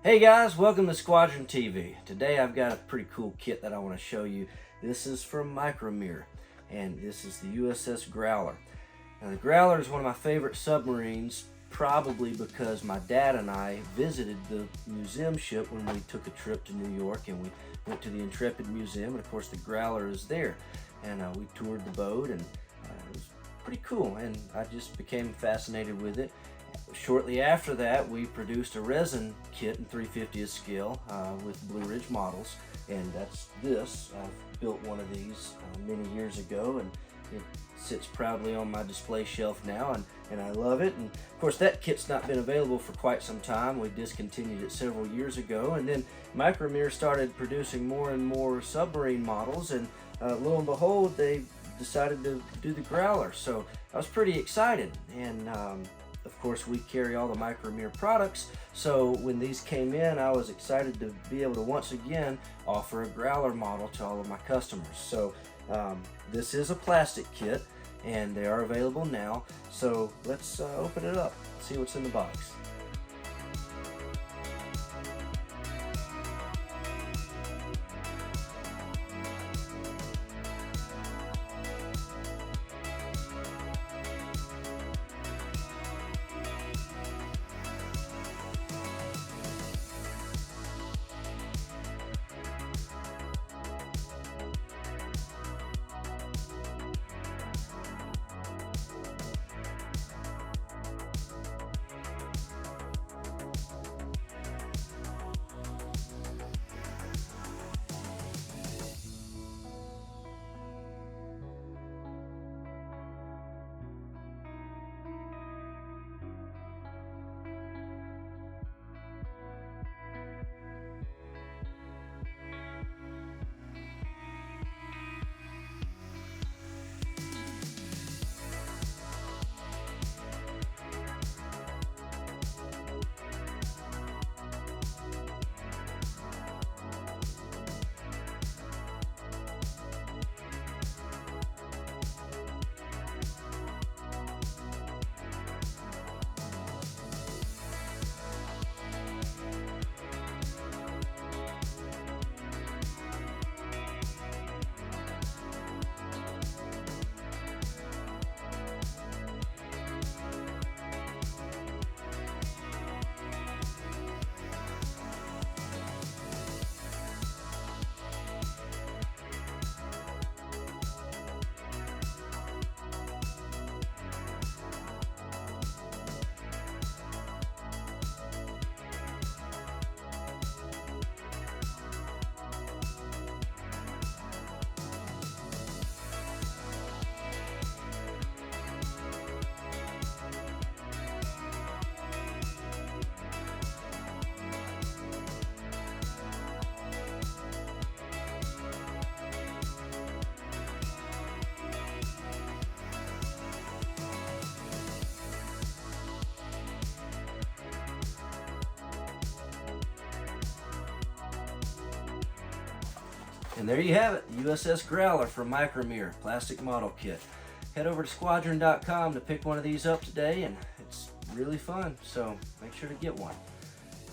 Hey guys, welcome to Squadron TV. Today I've got a pretty cool kit that I want to show you. This is from Micro-Mir, and this is the USS Growler. Now the Growler is one of my favorite submarines, probably because my dad and I visited the museum ship when we took a trip to New York, and we went to the Intrepid Museum, and of course the Growler is there. And we toured the boat, and it was pretty cool, and I just became fascinated with it. Shortly after that, we produced a resin kit in 3/50th scale with Blue Ridge models, and that's this. I've built one of these many years ago, and it sits proudly on my display shelf now, and I love it. And of course, that kit's not been available for quite some time. We discontinued it several years ago, and then Micro-Mir started producing more and more submarine models, and lo and behold, they decided to do the Growler. So I was pretty excited, and of course, we carry all the Micro-Mir products, so when these came in, I was excited to be able to once again offer a Growler model to all of my customers. So this is a plastic kit, and they are available now. So let's open it up, see what's in the box. And there you have it, the USS Growler from Micro-Mir plastic model kit. Head over to Squadron.com to pick one of these up today, and it's really fun, so make sure to get one.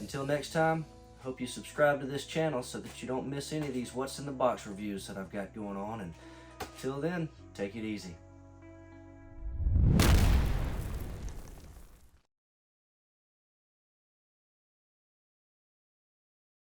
Until next time, hope you subscribe to this channel so that you don't miss any of these What's in the Box reviews that I've got going on, and until then, take it easy.